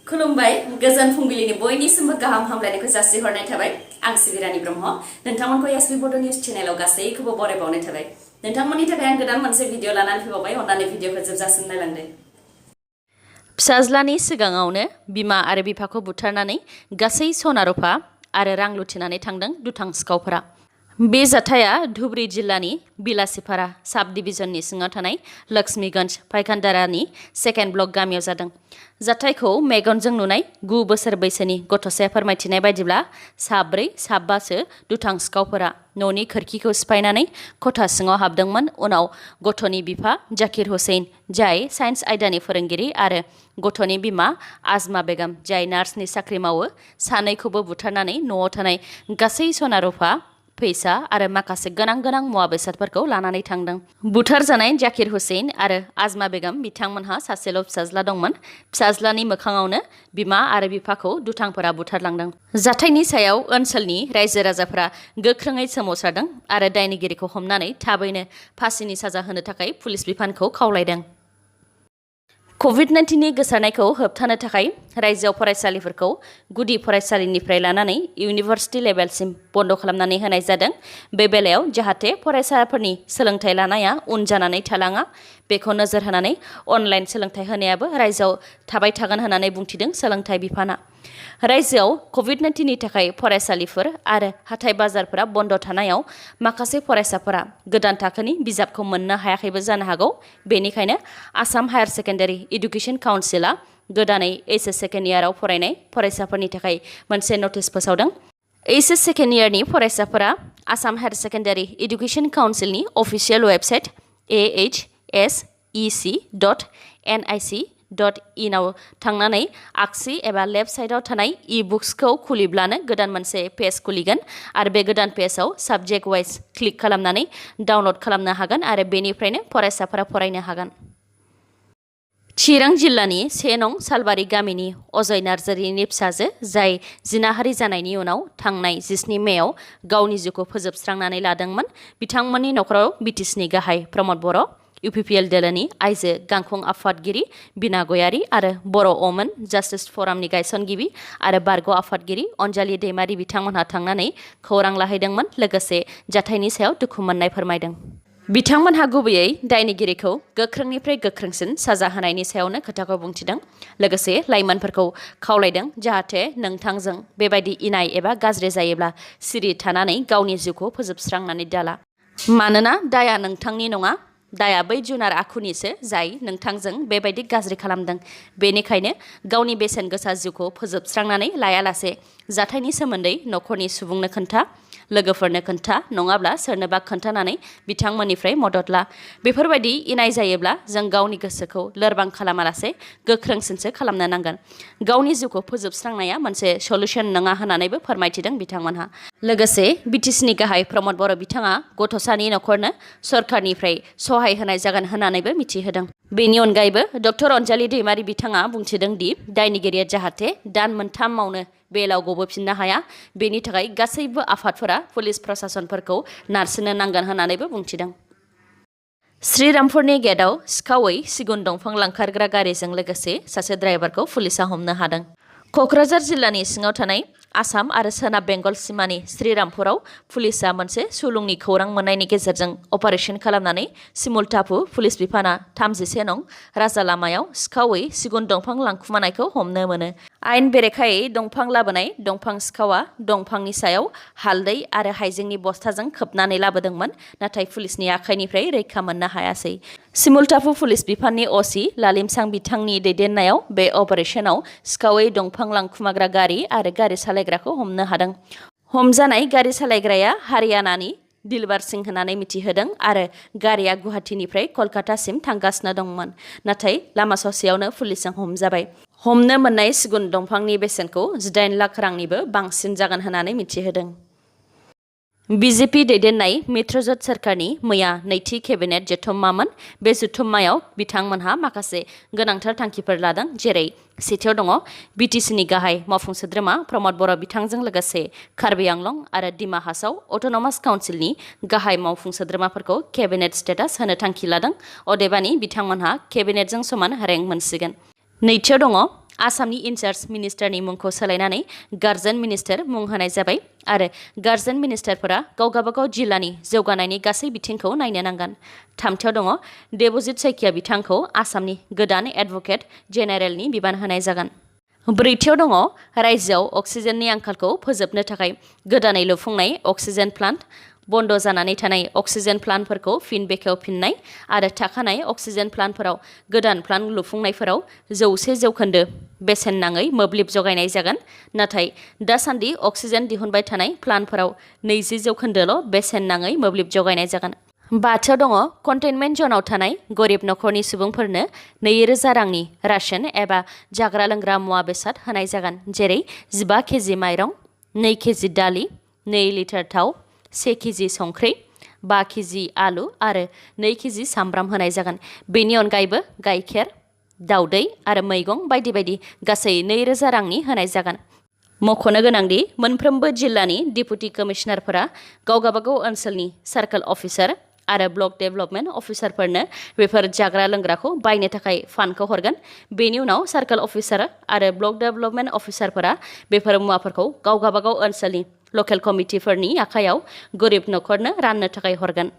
खुलुमबाय गोजोन फुंबिलिनि बयनिसिमबो गाहाम हामलायनायखौ जासिहरनाय थाबाय आं सिबिरानि ब्रह्म नोंथांमोनखौ sbbodo news चेनेलाव गासैखौबो बरायबावनाय थाबाय नोंथांमोननि थाखाय आं गोदान मोनसे भिडिअ लानानै फैबावबाय अन्नानै भिडिअखौ जोबजासिम नायलांदो फिसाज्लानि सिगाङावनो बिमा आरो बिफाखौ बुथारनानै गासै सना रुफा आरो रां लुथिनानै थांदों दुथां सिखावफोरा बे जाथाया धुबरी जिल्लानि बिलासिपारा साब डिभिजननि सिङाव थानाय लक्ष्मीगंज पायखानदारानि सेकेन्ड ब्लक गामियाव जादों जाथायखौ मेगनजों नुनाय 9 बोसोर बैसोनि गथ'साया फोरमायथिनाय बायदिब्ला साब्बासो दुथां सिखावफोरा न'नि खोरखिखौ सिफायनानै खथा सिङाव हाबदोंमोन उनाव गथ'नि बिफा जाकिर हुसैन जाय साइन्स आयदानि फोरोंगिरि आरो गथ'नि बिमा आजमा बेगम जाय नार्सनि साख्रि मावो सानैखौबो बुथारनानै न'आव थानाय गासै सना रुफा फैसा आरो माखासे गोनां मुवा बेसादफोरखौ लानानै थांदों बुथारजानाय जाकिर हुसैन आरो आजमा बेगम बिथांमोनहा सासेल' फिसाज्ला दंमोन फिसाज्लानि मोखाङावनो बिमा आरो बिफाखौ दुथांफोरा बुथारलांदों जाथायनि सायाव ओनसोलनि रायजो राजाफोरा गोख्रोङै सोमावसारदों आरो दायनिगिरिखौ हमनानै थाबैनो फासिनि साजा होनो थाखाय पुलिस बिफानखौ खावलायदों COVID-19 नि गोसारनायखौ होबथानो थाखाय रायजोआव फरायसालिफोरखौ गुदि फरायसालिनिफ्राय लानानै इउनिभार्सिटि लेभेलसिम बन्द खालामनानै होनाय जादों बे बेलायाव जाहाथे फरायसाफोरनि सोलोंथाइ लानाया उन जानानै थालाङा बेखौ नोजोर होनानै अनलाइन सोलोंथाइ होनायाबो रायजोआव थाबाय थागोन होननानै बुंथिदों सोलोंथाइ बिफाना रायजोआव COVID-19 नि थाखाय फरायसालिफोर आरो हाथाइ बाजारफोरा बन्द थानायाव माखासे फरायसाफोरा गोदान थाखोनि बिजाबखौ मोननो हायाखैबो जानो हागौ बेनिखायनो आसाम हायार सेकेन्डारि एडुकेशन काउन्सिलआ गोदानै HS सेकेन्ड इयाराव फरायनाय फरायसाफोरनि थाखाय मोनसे नटिस फोसावदों HS सेकेन्ड इयारनि फरायसाफोरा आसाम हायार सेकेन्डारि एडुकेशन काउन्सिलनि अफिसियेल वेबसाइट ahsec.nic.in आव थांनानै आगसि एबा लेफ्ट साइडआव थानाय ई-बुक्सखौ खुलिब्लानो गोदान मोनसे पेज खुलिगोन आरो बे गोदान पेजआव साबजेक्ट वाइज क्लिक खालामनानै डाउनलड खालामनो हागोन आरो बेनिफ्रायनो फरायसाफोरा फरायनो हागोन चिरां जिल्लानि 1 नं सालबारि गामिनि अजय नार्जारिनि फिसाजो जाय जिनाहारि जानायनि उनाव थांनाय 17 मेआव गावनि जिउखौ फोजोबस्रांनानै लादोंमोन बिथांमोननि नखराव बिटिसिनि गाहाय प्रमद बर' UPPL दोलोनि आइजो गांखं आफादगिरि बिना गयारि आरो बर' वमेन जास्टिस फरामनि गायसनगिरि आरो बारग' आफादगिरि अनजालि दैमारि बिथांमोनहा थांनानै खौरां लाहैदोंमोन लोगोसे जाथायनि सायाव दुखु मोननाय फोरमायदों बिथांमोनहा गुबैयै दायनिगिरिखौ गोख्रोंनिफ्राय गोख्रोंसिन साजा होनायनि सायावनो खोथाखौ बुंथिदों लोगोसे लाइमोनफोरखौ खावलायदों जाहाथे नोंथांजों बेबायदि इनाय एबा गाज्रि जायोब्ला सिरि थानानै गावनि जिउखौ फोजोबस्रांनानै दाला मानोना दाया नोंथांनि नङा दाया बै जुनार आखुनिसो जाय नोंथांजों बेबायदि गाज्रि खालामदों बेनिखायनो गावनि बेसेन गोसा जिउखौ फोजोबस्रांनानै लायालासे जाथायनि सोमोन्दै नखरनि सुबुंनो खोन्था लोगोफोरनो खोन्था नङाब्ला सोरनोबा खोन्थानानै बिथांमोननिफ्राय मदद ला बेफोरबायदि इनाय जायोब्ला जों गावनि गोसोखौ लोरबां खालामालासे गोख्रोंसिनसो खालामनो नांगोन गावनि जिउखौ फोजोबस्रांनाया मोनसे सल्युशन नङा होननानैबो फोरमायथिदों बिथांमोनहा लोगोसे बिटिसिनि गाहाय प्रमद बर' बिथाङा गथ'सानि नखरनो सरकारनिफ्राय सहाय होनाय जागोन होननानैबो मिथिहोदों बेनि अनगायैबो डक्टर अनजालि दैमारि बिथाङा बुंथिदों दि दायनिगिरिया जाहाथे दान मोनथामावनो बेलाव गबोफिननो हाया बेनि थाखाय गासैबो आफादफोरा पुलिस प्रशासनफोरखौ नारसिननो नांगोन होननानैबो बुंथिदों श्रीरामपुरनि गेटआव सिखावै सिगुन दंफां लांखारग्रा गारिजों लोगोसे सासे ड्राइभारखौ पुलिसा हमनो हादों क'क्राझार जिल्लानि सिङाव थानाय आसाम आरो सोनाब बेंगल सिमानि श्रीरामपुराव पुलिसा मोनसे सुलुंनि खौरां मोननायनि गेजेरजों अपारेशन खालामनानै सिमुलटाफु पुलिस बिफाना 31 नं राजा लामायाव सिखावै सिगुन दंफां लांखुमानायखौ हमनो मोनो आयेन बेरेखायै दंफां लाबोनाय दंफां सिखावा दंफांनि सायाव हालदै आरो हाइजेंनि बस्थाजों खोबनानै लाबोदोंमोन नाथाय पुलिसनि आखाइनिफ्राय रैखा मोननो हायासै सिमुलटाफु पुलिस बिफाननि असि लालिमसां बिथांनि दैदेननायाव बे अपारेशनाव सिखावै दंफां लांखुमाग्रा गारि आरो गारि सालायग्राखौ हमनो हादों हमजानाय गारि सालायग्राया हारियानानि दिलबार सिं होननानै मिथिहोदों आरो गारिया गुवाहाटीनिफ्राय कलकातासिम थांगासिनो दंमोन नाथाय लामा ससेयावनो पुलिसजों हमजाबाय हमनो मोननाय सिगुन दंफांनि बेसेनखौ 18 लाख रांनिबो बांसिन जागोन होननानै मिथिहोदों BJP दैदेननाय मित्रजोत सोरखारनि मैया नैथि केबिनेट जथुम्मामोन बे जथुम्मायाव बिथांमोनहा माखासे गोनांथार थांखिफोर लादों जेरै सेथियाव दङ बिटिसिनि गाहाय मावफुं सोद्रोमा प्रमद बर' बिथांजों लोगोसे कार्बि आंलं आरो दिमा हासाव अट'नमास काउन्सिलनि गाहाय मावफुं सोद्रोमाफोरखौ केबिनेट स्टेटास होनो थांखि लादों अदेबानि बिथांमोनहा केबिनेटजों समान रेंक मोनसिगोन नैथियाव दङ आसामनि इनचार्ज मिनिस्टारनि मुंखौ सोलायनानै गार्जेन मिनिस्टार मुं होनाय जाबाय आरो गार्जेन मिनिस्टारफोरा गावगाबागाव जिल्लानि जौगानायनि गासै बिथिंखौ नायनो नांगोन। थामथियाव दङ देबजित सैकिया बिथांखौ आसामनि गोदान एडभोकेट जेनेरेलनि बिबान होनाय जागोन। ब्रैथियाव दङ रायजोआव अक्सिजेननि आंखालखौ फोजोबनो थाखाय गोदानै लुफुंनाय अक्सिजेन प्लान्ट, बन्द जानानै थानाय अक्सिजेन प्लान्टफोरखौ फिन बेखेवफिननाय आरो थाखानाय अक्सिजेन प्लान्टफोराव गोदान प्लान्ट लुफुंनायफोराव 100% बेसेन नाङै मोब्लिब जगायनाय जागोन। नाथाय दासान्दि अक्सिजेन दिहुनबाय थानाय प्लान्टफोराव 20%ल' बेसेन नाङै मोब्लिब जगायनाय जागोन। बाथियाव दङ कन्टेनमेन्ट जनाव थानाय गरिब नखरनि सुबुंफोरनो 2000 रांनि राशन एबा जाग्रा लोंग्रा मुवा बेसाद होनाय जागोन, जेरै 15 केजि माइरं, 2 केजि दालि, 2 लिटार थाव, 1 केजि संख्रि, 5 केजि आलु आरो 2 केजि सामब्राम होनाय जागोन। बेनि अनगायैबो गाइखेर, दाउदै आरो मैगं बायदि बायदि गासै 2000 रांनि होनाय जागोन। मख'नो गोनांदि मोनफ्रोमबो जिल्लानि डिपुटि कमिशनारफोरा गावगाबागाव ओनसोलनि सार्कल अफिसार आरो ब्लक डेभेलपमेन्ट अफिसारफोरनो बेफोर जाग्रा लोंग्राखौ बायनो थाखाय फान्डखौ हरगोन। बेनि उनाव सार्कल अफिसार आरो ब्लक डेभेलपमेन्ट अफिसारफोरा बेफोर मुवाफोरखौ गावगाबागाव ओनसोलनि लकेल कमिटिफोरनि आखायाव गोरिब नखरनो राननो थाखाय हरगोन।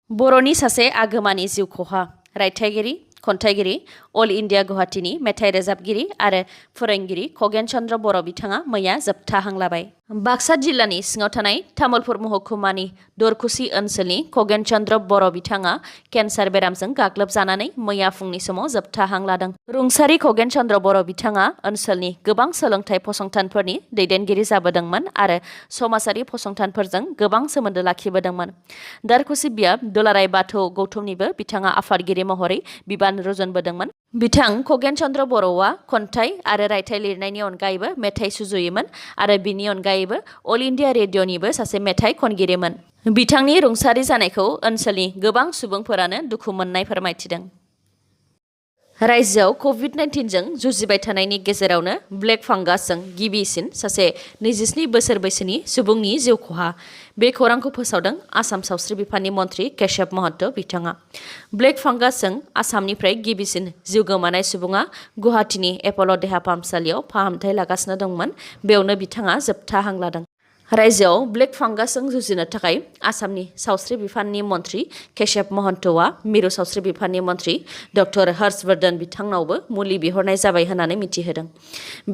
बर'नि सासे आगोमानि जिउ खहा, रायथाइगिरि, खन्थाइगिरि, अल इन्डिया गुवाहाटीनि मेथाइ रोजाबगिरि आरो फोरोंगिरि खगेन चन्द्र बर' बिथाङा मैया जोबथा हां लाबाय। बाक्सा जिल्लानि सिङाव थानाय तामुलपुर महकुमानि दरकुसि ओनसोलनि खगेन चन्द्र बर' बिथाङा केन्सार बेरामजों गाग्लोबजानानै मैया फुंनि समाव जोबथा हां लादों। रुंसारि खगेन चन्द्र बर' बिथाङा ओनसोलनि गोबां सोलोंथाइ फसंथानफोरनि दैदेनगिरि जाबोदोंमोन आरो समाजारि फसंथानफोरजों गोबां सोमोन्दो लाखिबोदोंमोन। दारकुसि बियाब दुलाराय बाथौ गौथुमनिबो बिथाङा आफादगिरि महरै बिबान रुजुनबोदोंमोन। बिथां खगेन चन्द्र बर'आ खन्थाइ आरो रायथाइ लिरनायनि अनगायैबो मेथाइ सुजुयोमोन आरो बिनि अनगायैबो अल इन्डिया रेडिअ'निबो सासे मेथाइ खनगिरिमोन। बिथांनि रुंसारि जानायखौ ओनसोलनि गोबां सुबुंफोरानो दुखु मोननाय फोरमायथिदों। रायजोआव कभिड-19जों जुजिबाय थानायनि गेजेरावनो ब्लेक फांगासजों गिबिसिन सासे 27 बोसोर बैसोनि सुबुंनि जिउ खहा। बे खौरांखौ फोसावदों आसाम सावस्रि बिफाननि मन्थ्रि केशव महन्त बिथाङा। ब्लेक फांगासजों आसामनिफ्राय गिबिसिन जिउ गोमानाय सुबुङा गुवाहाटीनि एप'ल' देहा फाहामसालियाव फाहामथाय लागासिनो दंमोन। बेयावनो बिथाङा जोबथा हां लादों। रायजोआव ब्लेक फांगासजों जुजिनो थाखाय आसामनि सावस्रि बिफाननि मन्थ्रि केशव महन्तआ मिरु सावस्रि बिफाननि मन्थ्रि डक्टर हर्षवर्धन बिथांनावबो मुलि बिहरनाय जाबाय होननानै मिथिहोदों।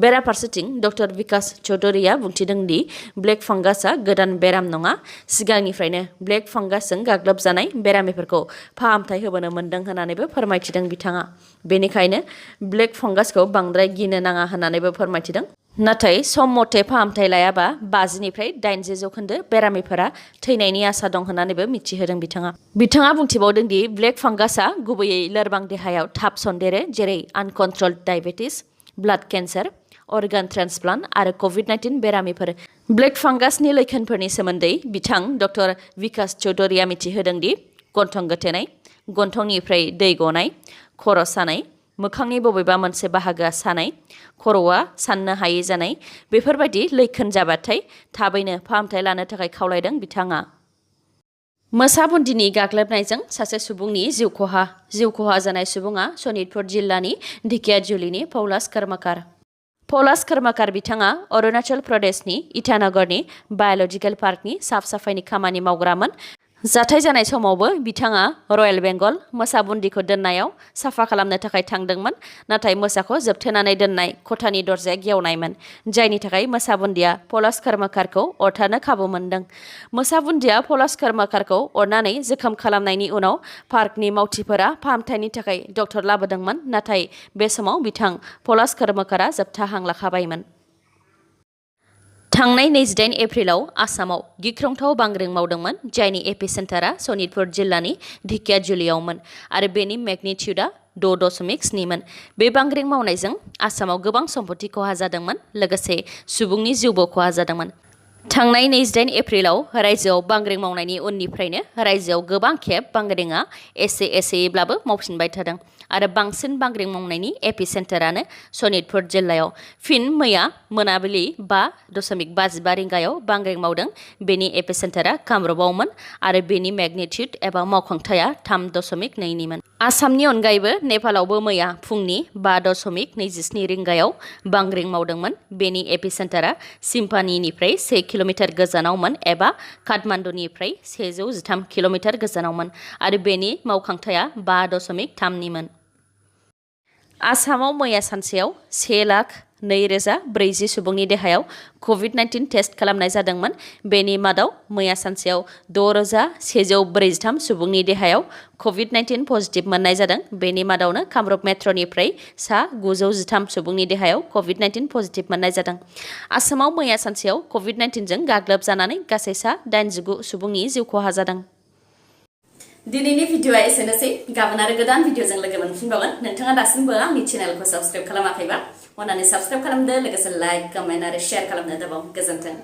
बेराफारसेथिं डक्टर विकास चौधुरीया बुंथिदों दि ब्लेक फांगासआ गोदान बेराम नङा, सिगांनिफ्रायनो ब्लेक फांगासजों गाग्लोबजानाय बेरामिफोरखौ फाहामथाय होबोनो मोन्दों होननानैबो फोरमायथिदों बिथाङा। बेनिखायनो ब्लेक फांगासखौ बांद्राय गिनो नाङा होननानैबो फोरमायथिदों। नाथाय सम मथे फाहामथाय लायाबा 50निफ्राय 80% बेरामिफोरा थैनायनि आसा दं होननानैबो मिथिहोदों बिथाङा। बिथाङा बुंथिबावदों दि ब्लेक फांगासआ गुबैयै लोरबां देहायाव थाब सन्देरो, जेरै uncontrolled diabetes, blood cancer, organ transplant आरो कभिड-19 बेरामिफोर। ब्लेक फांगासनि लैखोनफोरनि सोमोन्दै बिथां डक्टर विकास चौधुरीया मिथिहोदों दि गन्थं गोथेनाय, गन्थंनिफ्राय दै गनाय, खर' सानाय, मोखांनि बबेबा मोनसे बाहागोआ सानाय, खर'आ साननो हायै जानाय बेफोरबायदि लैखोन जाबाथाय थाबैनो फाहामथाय लानो थाखाय खावलायदों बिथाङा। मोसा बुन्दिनि गाग्लोबनायजों सासे सुबुंनि जिउ खहा जानाय सुबुङा सनितपुर जिल्लानि ढेकियाजुलिनि पौलास कर्मकार। पौलास कर्मकार बिथाङा अरुणाचल प्रदेशनि इटानगरनि बाय'लजिकेल पार्कनि साफ साफायनि खामानि मावग्रामोन। जाथाय जानाय समावबो बिथाङा रयेल बेंगल मोसा बुन्दिखौ दोननायाव साफा खालामनो थाखाय थांदोंमोन, नाथाय मोसाखौ जोबथेनानै दोननाय खथानि दरजाया गेवनायमोन, जायनि थाखाय मोसा बुन्दिया पौलास कर्मकारखौ अरथारनो खाबु मोनदों। मोसा बुन्दिया पौलास कर्मकारखौ अरनानै जोखोम खालामनायनि उनाव पार्कनि मावथिफोरा फाहामथायनि थाखाय डक्टर लाबोदोंमोन, नाथाय बे समाव बिथां पौलास कर्मकारा जोबथा हां लाखाबायमोन। थांनाय 28 एप्रिलाव आसामाव गिख्रंथाव बांग्रिं मावदोंमोन, जायनि एपिसेन्टारा सनितपुर जिल्लानि ढेकियाजुलियावमोन आरो बेनि मेगनिट्युडआ 6.7मोन। बे बांग्रिं मावनायजों आसामाव गोबां सम्पति खहा जादोंमोन, लोगोसे सुबुंनि जिउबो खहा जादोंमोन। थांनाय 28 एप्रिलाव रायजोआव बांग्रिं मावनायनि उननिफ्रायनो रायजोआव गोबां खेब बांग्रिंआ एसेयैब्लाबो मावफिनबाय थादों आरो बांसिन बांग्रिं मावनायनि एपिसेन्टारानो सनितपुर जिल्लायाव फिन मैया मोनाबिलि 5.55 रिंगायाव बांग्रिं मावदों। बेनि एपिसेन्टारा कामरुपआवमोन आरो बेनि मेगनिट्युड एबा मावखांथाया 3.2निमोन। आसामनि अनगायैबो नेपालावबो मैया फुंनि 5.27 रिंगायाव बांग्रिं मावदोंमोन। बेनि एपिसेन्टारा सिम्फानिनिफ्राय 1 किल'मिटार गोजानावमोन एबा काठमान्डुनिफ्राय 113 किल'मिटार गोजानावमोन आरो बेनि मावखांथाया 5.3निमोन। आसामाव मैया सानसेयाव 1,02,040 सुबुंनि देहायाव कभिड-19 टेस्ट खालामनाय जादोंमोन। बेनि मादाव मैया सानसेयाव 6,143 सुबुंनि देहायाव कभिड-19 पजिटिभ मोननाय जादों। बेनि मादावनो कामरुप मेट्र'निफ्राय 913 सुबुंनि देहायाव कभिड-19 पजिटिभ मोननाय जादों। आसामाव मैया सानसेयाव कभिड-19जों गाग्लोबजानानै गासै 89 सुबुंनि जिउ खहा जादों। दिनैनि भिडिअ'आ एसेनोसै। गाबोन आरो गोदान भिडिअ'जों लोगो मोनफिनबावगोन। नोंथाङा दासिमबो आंनि चेनेलखौ साबस्क्राइब खालामाखैबा अन्नानै साबस्क्राइब खालामदो, लोगोसे लाइक, कमेन्ट आरो शेयार खालामनो दाबाव। गोजोन्थों।